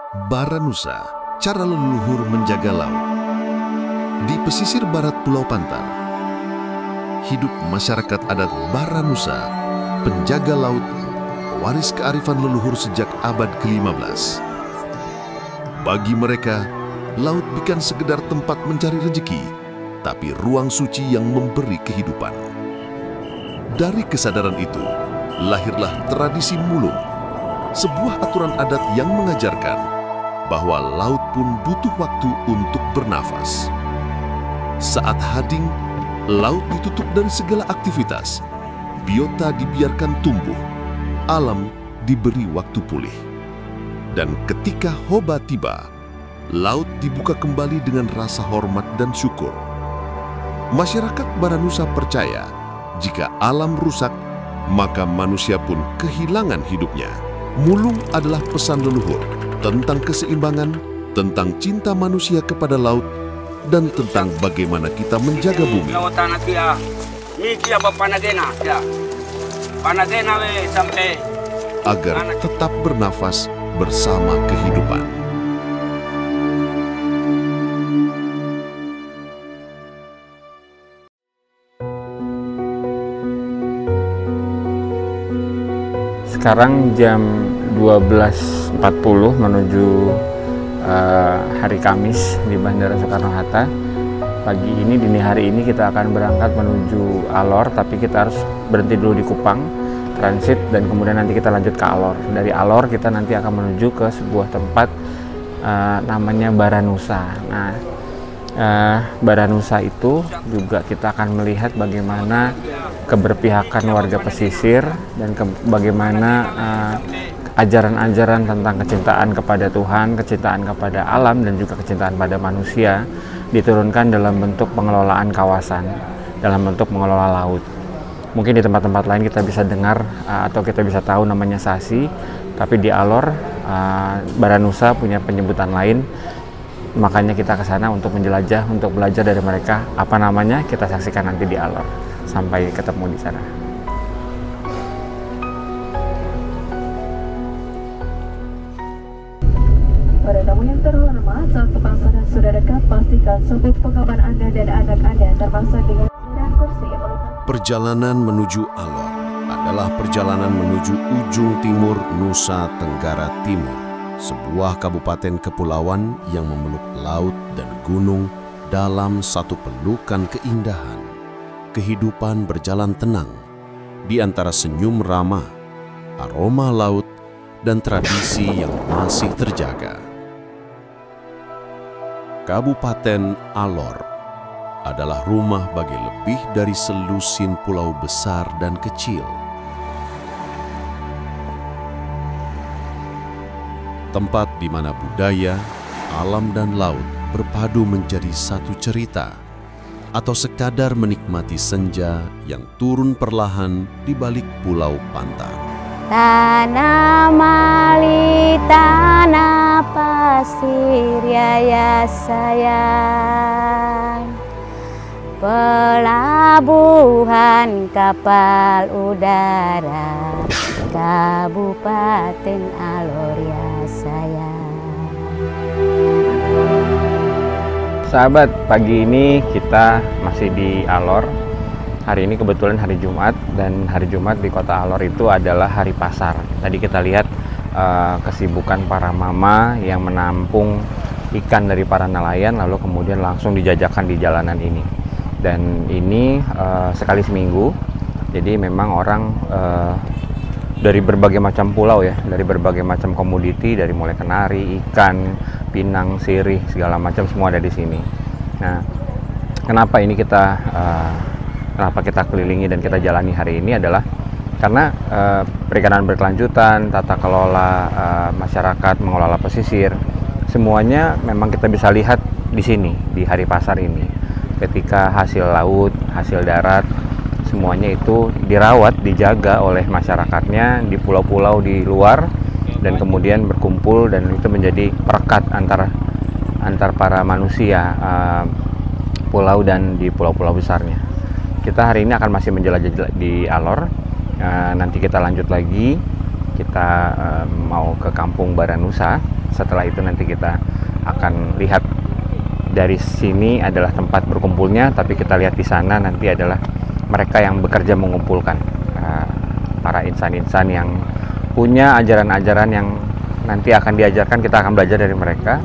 Baranusa, cara leluhur menjaga laut. Di pesisir barat Pulau Pantar, hidup masyarakat adat Baranusa, penjaga laut, waris kearifan leluhur sejak abad ke-15. Bagi mereka, laut bukan sekedar tempat mencari rezeki, tapi ruang suci yang memberi kehidupan. Dari kesadaran itu, lahirlah tradisi mulung, sebuah aturan adat yang mengajarkan bahwa laut pun butuh waktu untuk bernafas. Saat hading, laut ditutup dari segala aktivitas, biota dibiarkan tumbuh, alam diberi waktu pulih. Dan ketika Hoba tiba, laut dibuka kembali dengan rasa hormat dan syukur. Masyarakat Baranusa percaya, jika alam rusak, maka manusia pun kehilangan hidupnya. Mulung adalah pesan leluhur tentang keseimbangan, tentang cinta manusia kepada laut, dan tentang bagaimana kita menjaga bumi. Agar tetap bernafas bersama kehidupan. Sekarang jam 12.40 menuju hari Kamis di Bandara Soekarno-Hatta. Pagi ini, dini hari ini kita akan berangkat menuju Alor, tapi kita harus berhenti dulu di Kupang, transit, dan kemudian nanti kita lanjut ke Alor. Dari Alor kita nanti akan menuju ke sebuah tempat namanya Baranusa. Nah, Baranusa itu juga kita akan melihat bagaimana keberpihakan warga pesisir dan bagaimana ajaran-ajaran tentang kecintaan kepada Tuhan, kecintaan kepada alam, dan juga kecintaan pada manusia diturunkan dalam bentuk pengelolaan kawasan, dalam bentuk mengelola laut. Mungkin di tempat-tempat lain kita bisa dengar atau kita bisa tahu namanya Sasi, tapi di Alor, Baranusa punya penyebutan lain. Makanya kita ke sana untuk menjelajah, untuk belajar dari mereka. Apa namanya, kita saksikan nanti di Alor. Sampai ketemu di sana. Para tamu yang terhormat, saat pemasaran sudah dekat, pastikan sabuk pengaman Anda dan anak Anda terpasang dengan dan kursi. Perjalanan menuju Alor adalah perjalanan menuju ujung timur Nusa Tenggara Timur, sebuah kabupaten kepulauan yang memeluk laut dan gunung dalam satu pelukan keindahan. Kehidupan berjalan tenang di antara senyum ramah, aroma laut, dan tradisi yang masih terjaga. Kabupaten Alor adalah rumah bagi lebih dari selusin pulau besar dan kecil. Tempat di mana budaya, alam, dan laut berpadu menjadi satu cerita, atau sekadar menikmati senja yang turun perlahan di balik Pulau Pantar. Tanah mali, tanah pasir, ya sayang. Pelabuhan kapal udara, Kabupaten Alor, ya sayang. Sahabat, pagi ini kita masih di Alor. Hari ini kebetulan hari Jumat, dan hari Jumat di kota Alor itu adalah hari pasar. Tadi kita lihat kesibukan para mama yang menampung ikan dari para nelayan, lalu kemudian langsung dijajakan di jalanan ini. Dan ini sekali seminggu, jadi memang orang dari berbagai macam pulau ya, dari berbagai macam komoditi, dari mulai kenari, ikan, pinang, sirih, segala macam semua ada di sini. Nah, kenapa ini kenapa kita kelilingi dan kita jalani hari ini adalah karena perikanan berkelanjutan, tata kelola masyarakat mengelola pesisir, semuanya memang kita bisa lihat di sini di hari pasar ini. Ketika hasil laut, hasil darat, semuanya itu dirawat, dijaga oleh masyarakatnya di pulau-pulau di luar, dan kemudian berkumpul, dan itu menjadi perekat antar para manusia pulau dan di pulau-pulau besarnya. Kita hari ini akan masih menjelajah di Alor. Nanti kita lanjut lagi, kita mau ke Kampung Baranusa setelah itu nanti kita akan lihat. Dari sini adalah tempat berkumpulnya, tapi kita lihat di sana nanti adalah mereka yang bekerja mengumpulkan para insan-insan yang punya ajaran-ajaran yang nanti akan diajarkan. Kita akan belajar dari mereka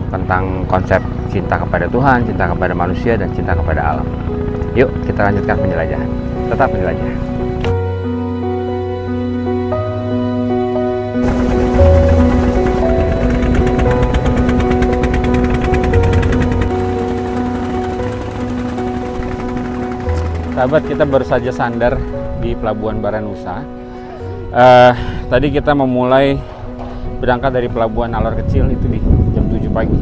tentang konsep cinta kepada Tuhan, cinta kepada manusia, dan cinta kepada alam. Yuk kita lanjutkan penjelajahan. Tetap menjelajah. Sahabat, kita baru saja sandar di Pelabuhan Baranusa. Tadi kita memulai berangkat dari Pelabuhan Alor Kecil itu di jam 7 pagi.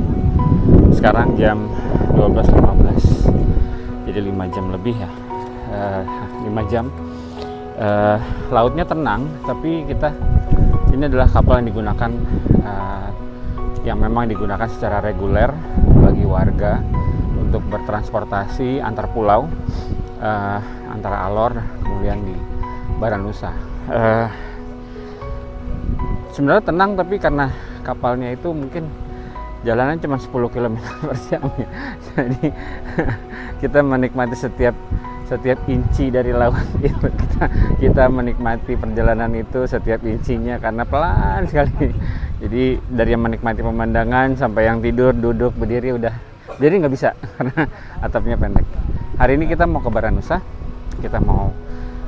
Sekarang jam 12.15. Jadi 5 jam lebih ya. 5 jam. Lautnya tenang, tapi ini adalah kapal yang digunakan yang memang digunakan secara reguler bagi warga untuk bertransportasi antar pulau. Antara Alor kemudian di Baranusa. Sebenarnya tenang, tapi karena kapalnya itu mungkin jalannya cuma 10 km per jam ya. Jadi kita menikmati setiap inci dari laut itu. Kita menikmati perjalanan itu setiap incinya karena pelan sekali. Jadi dari yang menikmati pemandangan sampai yang tidur, duduk, berdiri udah. Jadi nggak bisa karena atapnya pendek. Hari ini kita mau ke Baranusa, kita mau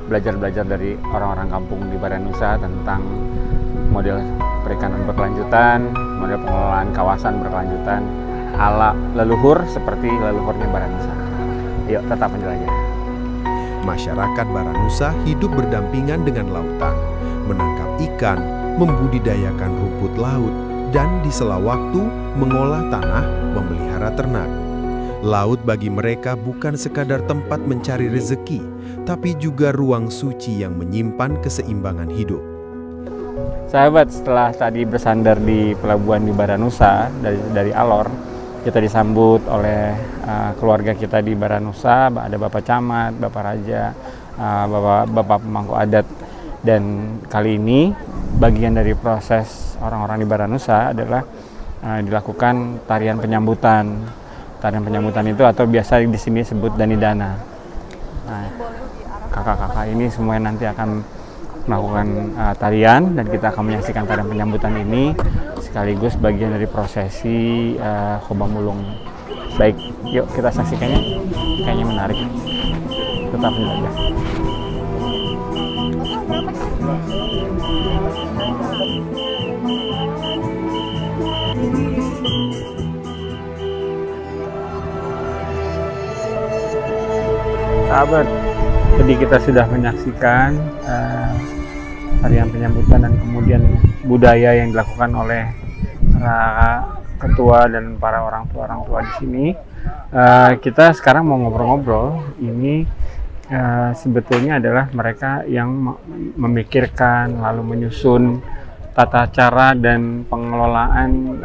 belajar dari orang-orang kampung di Baranusa tentang model perikanan berkelanjutan, model pengelolaan kawasan berkelanjutan ala leluhur seperti leluhurnya Baranusa. Yuk tetap menjelajah. Masyarakat Baranusa hidup berdampingan dengan lautan, menangkap ikan, membudidayakan rumput laut, dan di sela waktu mengolah tanah, memelihara ternak. Laut bagi mereka bukan sekadar tempat mencari rezeki, tapi juga ruang suci yang menyimpan keseimbangan hidup. Sahabat, setelah tadi bersandar di pelabuhan di Baranusa dari Alor, kita disambut oleh keluarga kita di Baranusa. Ada Bapak Camat, Bapak Raja, Bapak pemangku adat. Dan kali ini bagian dari proses orang-orang di Baranusa adalah dilakukan tarian penyambutan. Tarian penyambutan itu atau biasa di sini disebut danidana. Nah, kakak-kakak ini semuanya nanti akan melakukan tarian dan kita akan menyaksikan tarian penyambutan ini sekaligus bagian dari prosesi Khobam Mulung. Baik, yuk kita saksikannya. Kayaknya menarik. Tetap menjelajah. Sahabat, jadi kita sudah menyaksikan tarian penyambutan dan kemudian budaya yang dilakukan oleh para ketua dan para orang tua di sini. Kita sekarang mau ngobrol-ngobrol. Ini sebetulnya adalah mereka yang memikirkan lalu menyusun tata cara dan pengelolaan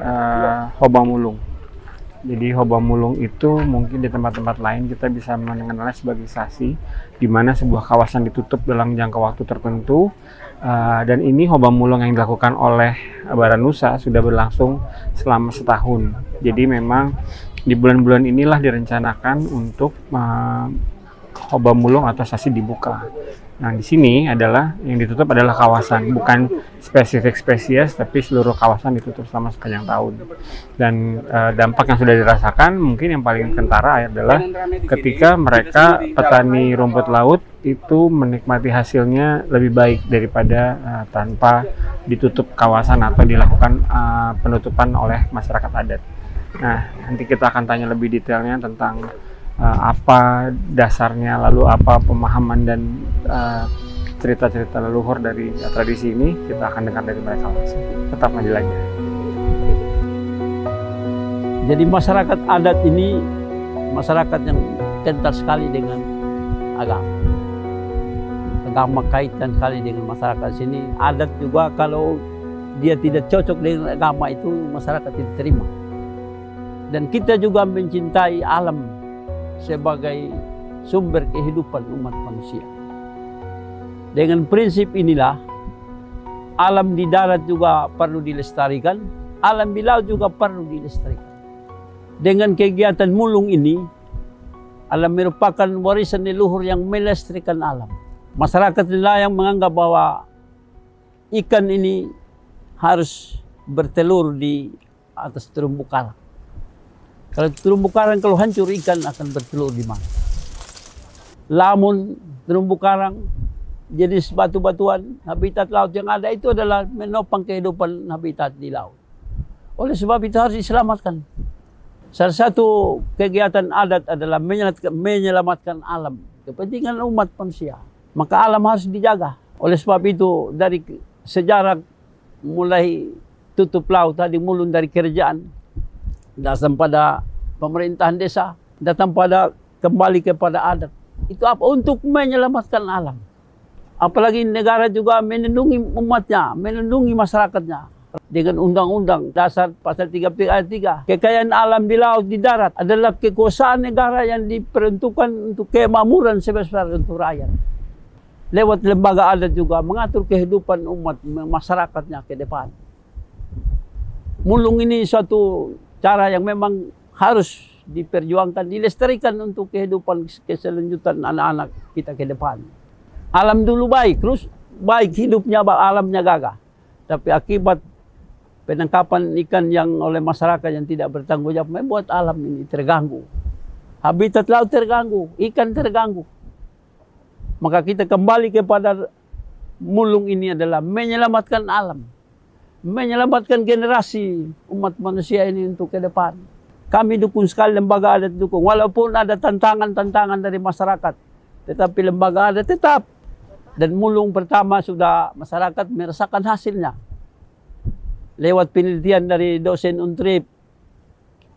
Khobam Mulung. Jadi Khobam Mulung itu mungkin di tempat-tempat lain kita bisa mengenalnya sebagai sasi, di mana sebuah kawasan ditutup dalam jangka waktu tertentu. Dan ini Khobam Mulung yang dilakukan oleh Baranusa sudah berlangsung selama setahun. Jadi memang di bulan-bulan inilah direncanakan untuk Khobam Mulung atau sasi dibuka. Nah, di sini adalah yang ditutup adalah kawasan, bukan spesifik spesies, tapi seluruh kawasan ditutup selama sepanjang tahun. Dan dampak yang sudah dirasakan mungkin yang paling kentara adalah ketika mereka petani rumput laut itu menikmati hasilnya lebih baik daripada tanpa ditutup kawasan atau dilakukan penutupan oleh masyarakat adat. Nah, nanti kita akan tanya lebih detailnya tentang apa dasarnya, lalu apa pemahaman dan cerita-cerita leluhur dari tradisi ini. Kita akan dengar dari mereka langsung. Tetap menjelajah. Jadi masyarakat adat ini masyarakat yang kental sekali dengan agama. Agama kaitan sekali dengan masyarakat sini. Adat juga kalau dia tidak cocok dengan agama itu masyarakat tidak terima. Dan kita juga mencintai alam sebagai sumber kehidupan umat manusia. Dengan prinsip inilah, alam di darat juga perlu dilestarikan, alam di laut juga perlu dilestarikan. Dengan kegiatan mulung ini, alam merupakan warisan leluhur yang melestarikan alam. Masyarakat nelayan menganggap bahwa ikan ini harus bertelur di atas terumbu karang. Kalau terumbu karang kalau hancur, ikan akan bertelur di mana? Lamun terumbu karang, jenis batu-batuan, habitat laut yang ada itu adalah menopang kehidupan habitat di laut. Oleh sebab itu harus diselamatkan. Salah satu kegiatan adat adalah menyelamatkan alam, kepentingan umat manusia. Maka alam harus dijaga. Oleh sebab itu dari sejarah mulai tutup laut tadi, mulun dari kerajaan, datang pada pemerintahan desa, datang pada kembali kepada adat. Itu apa? Untuk menyelamatkan alam. Apalagi negara juga melindungi umatnya, melindungi masyarakatnya. Dengan Undang-Undang Dasar Pasal 33 ayat 3, kekayaan alam di laut, di darat adalah kekuasaan negara yang diperuntukkan untuk kemakmuran sebesar untuk rakyat. Lewat lembaga adat juga mengatur kehidupan umat masyarakatnya ke depan. Mulung ini suatu cara yang memang harus diperjuangkan, dilestarikan untuk kehidupan keselanjutan anak-anak kita ke depan. Alam dulu baik, terus baik hidupnya, alamnya gagah. Tapi akibat penangkapan ikan yang oleh masyarakat yang tidak bertanggung jawab membuat alam ini terganggu. Habitat laut terganggu, ikan terganggu. Maka kita kembali kepada mulung ini adalah menyelamatkan alam. Menyelamatkan generasi umat manusia ini untuk ke depan. Kami dukung sekali lembaga adat dukung. Walaupun ada tantangan-tantangan dari masyarakat, tetapi lembaga adat tetap. Dan mulung pertama sudah masyarakat merasakan hasilnya. Lewat penelitian dari dosen Untrip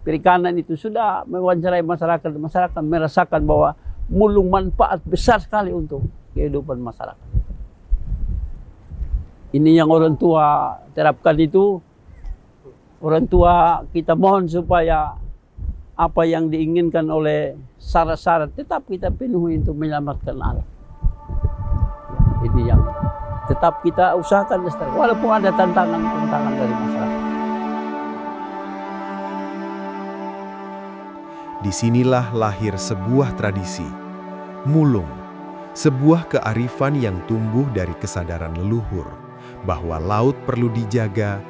Perikanan itu sudah mewawancarai masyarakat. Masyarakat merasakan bahwa mulung manfaat besar sekali untuk kehidupan masyarakat. Ini yang orang tua terapkan itu. Orang tua kita mohon supaya apa yang diinginkan oleh syarat-syarat tetap kita penuhi untuk menyelamatkan alam. Ini yang tetap kita usahakan lestari, walaupun ada tantangan-tantangan dari masyarakat. Disinilah lahir sebuah tradisi, mulung, sebuah kearifan yang tumbuh dari kesadaran leluhur, bahwa laut perlu dijaga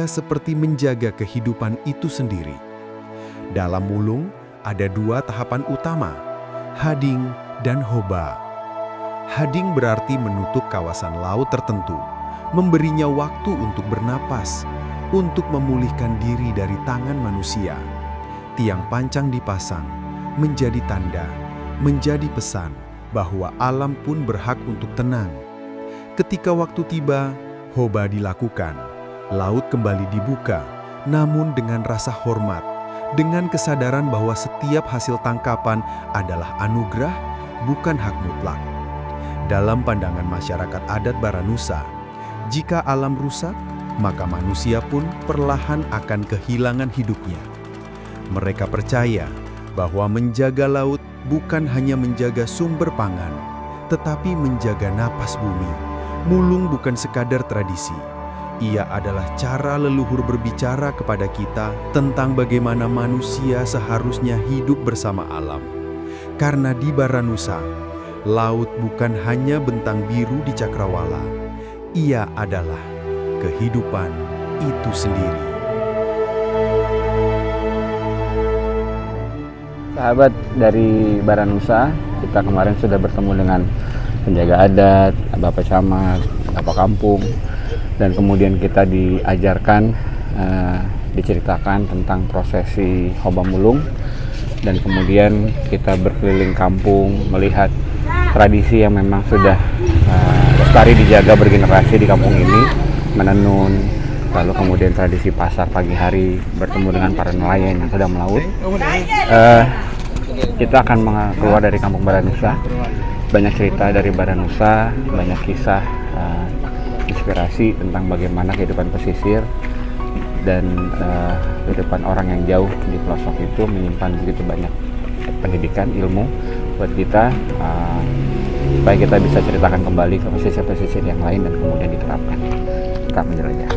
seperti menjaga kehidupan itu sendiri. Dalam mulung ada dua tahapan utama, hading dan hoba. Hading berarti menutup kawasan laut tertentu, memberinya waktu untuk bernapas, untuk memulihkan diri dari tangan manusia. Tiang pancang dipasang, menjadi tanda, menjadi pesan bahwa alam pun berhak untuk tenang. Ketika waktu tiba, hoba dilakukan. Laut kembali dibuka, namun dengan rasa hormat, dengan kesadaran bahwa setiap hasil tangkapan adalah anugerah, bukan hak mutlak. Dalam pandangan masyarakat adat Baranusa, jika alam rusak, maka manusia pun perlahan akan kehilangan hidupnya. Mereka percaya bahwa menjaga laut bukan hanya menjaga sumber pangan, tetapi menjaga napas bumi. Mulung bukan sekadar tradisi. Ia adalah cara leluhur berbicara kepada kita tentang bagaimana manusia seharusnya hidup bersama alam. Karena di Baranusa, laut bukan hanya bentang biru di cakrawala. Ia adalah kehidupan itu sendiri. Sahabat dari Baranusa, kita kemarin sudah bertemu dengan penjaga adat, Bapak Camat, Bapak Kampung, dan kemudian kita diajarkan, diceritakan tentang prosesi hoba mulung, dan kemudian kita berkeliling kampung melihat tradisi yang memang sudah lestari dijaga bergenerasi di kampung ini, menenun, lalu kemudian tradisi pasar pagi hari bertemu dengan para nelayan yang sedang melaut. Kita akan keluar dari kampung Baranusa, banyak cerita dari Baranusa, banyak kisah, inspirasi tentang bagaimana kehidupan pesisir dan kehidupan orang yang jauh di pelosok itu menyimpan begitu banyak pendidikan, ilmu buat kita, supaya kita bisa ceritakan kembali ke pesisir-pesisir yang lain dan kemudian diterapkan. Tetap menjelajah.